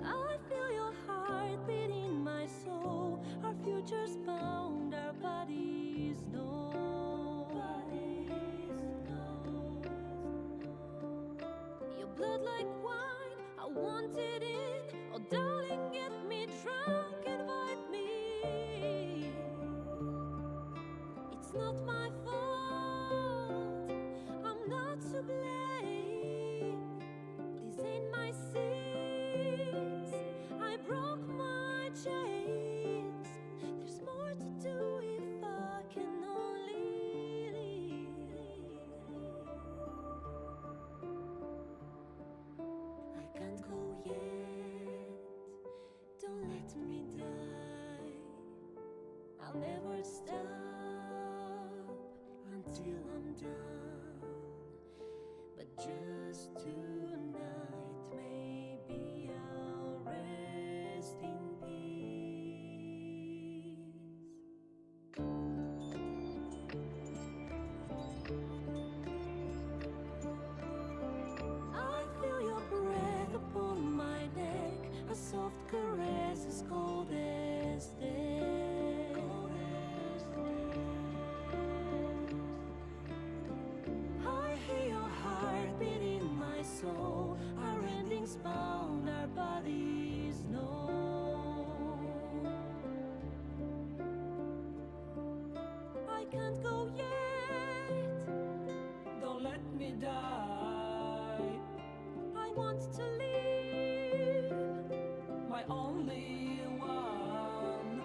I feel your heart beat in my soul. Our futures bound, our bodies know. Your blood like wine, I want it in. Oh darling, get me drunk, invite me. It's not my fault, I'm not to blame. These ain't my sins, I broke my chains. There's more to do if I can only leave. I can't go yet, don't let me die. want to leave. My only one.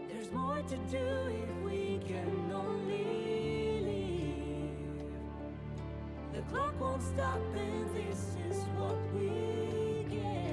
There's more to do if we can only leave. The clock won't stop, and this is what we get.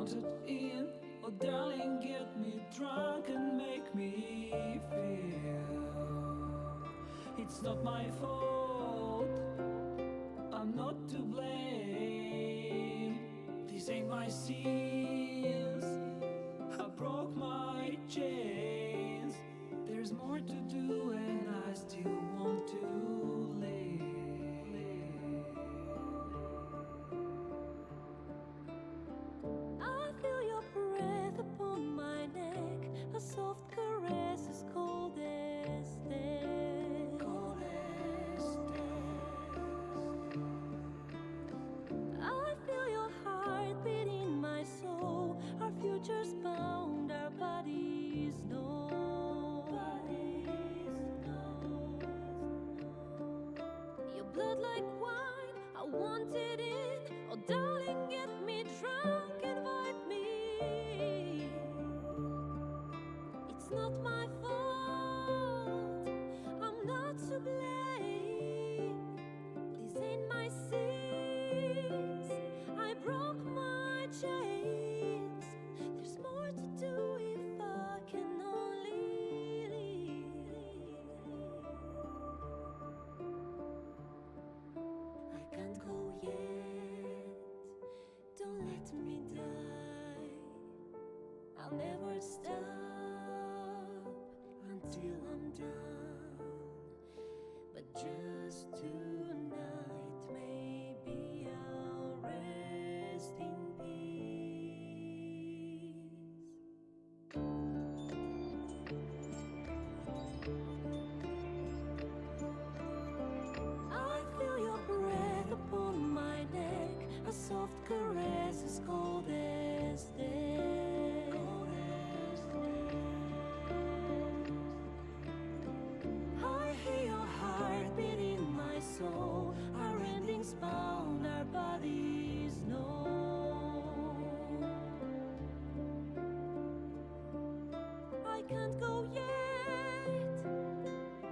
wanted in. Oh darling, get me drunk and make me feel it's not my fault, I'm not to blame. These ain't my sins, I broke my chains. There's more to do and I still want to live. I feel your breath upon my neck, a soft caress as cold as death. Cold as death. I feel your heart beat in my soul, our futures bound, our bodies know. Your blood like wine, I want it in. Oh darling, get me drunk, invite me. It's not my fault, I'm not to blame. These ain't my sins, I broke my chains. There's more to do if I can only leave. I can't go yet, don't let me die. I'll never stop until I'm done. But just tonight, maybe I'll rest in peace. I feel your breath upon my neck, a soft caress as cold as death. I hear your heart beat in my soul, our endings bound, our bodies know. I can't go yet,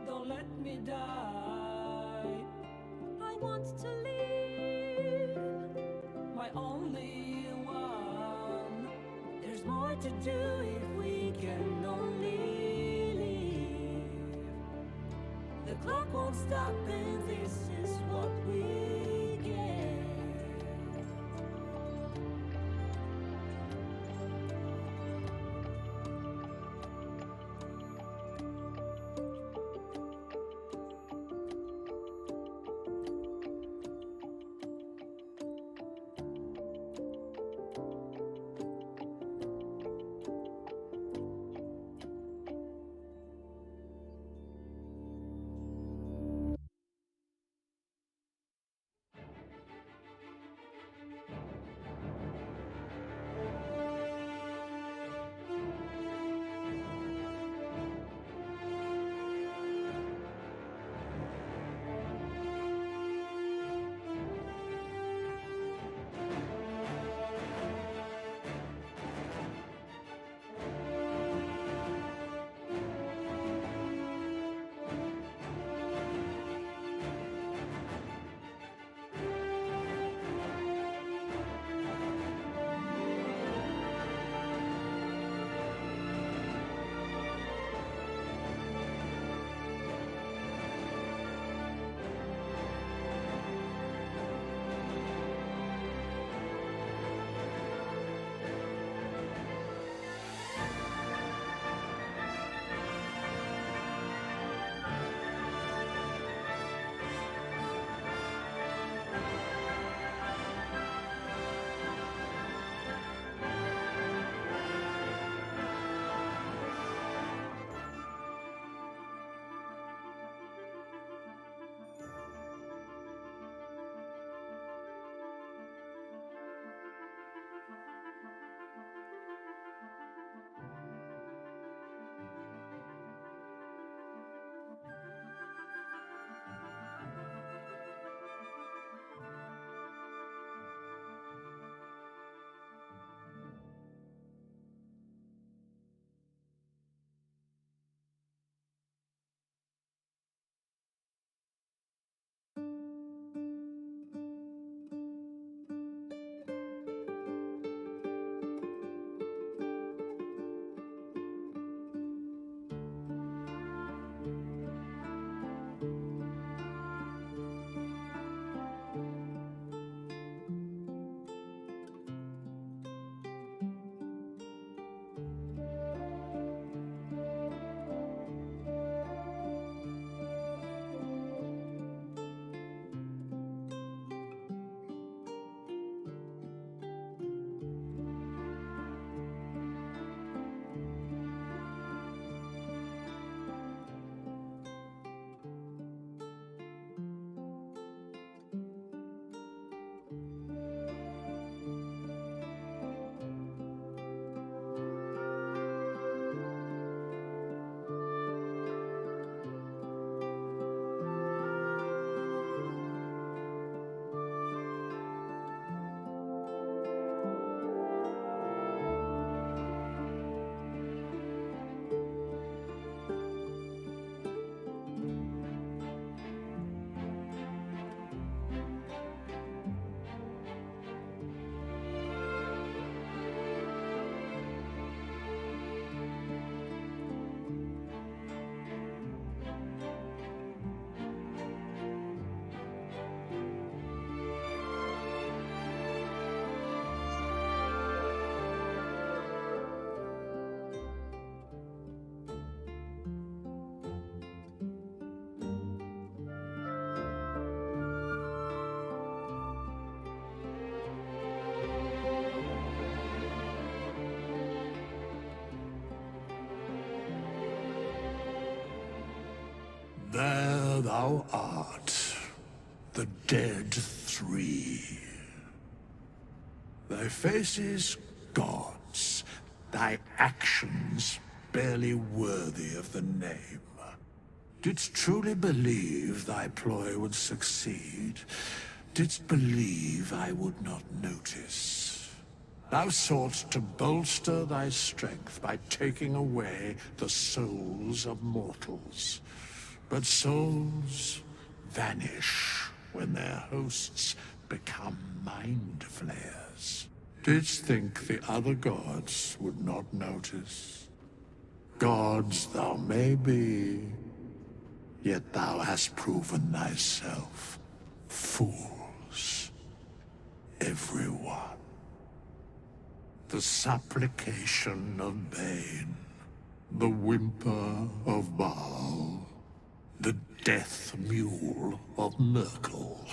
Don't let me die, I want to live. my only one. There's more to do if we can only leave. The clock won't stop and this is what we get. There thou art, the dead three. Thy faces gods, thy actions barely worthy of the name. Didst truly believe thy ploy would succeed? Didst believe I would not notice? Thou soughtst to bolster thy strength by taking away the souls of mortals. But souls vanish when their hosts become mind flayers. Didst think the other gods would not notice? Gods thou may be, yet thou hast proven thyself fools, everyone. The supplication of Bane, the whimper of Baal, the death mule of Merkel.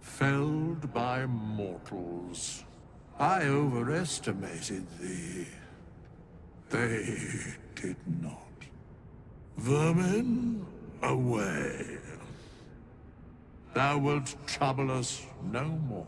Felled by mortals, I overestimated thee. They did not. Vermin, away. Thou wilt trouble us no more.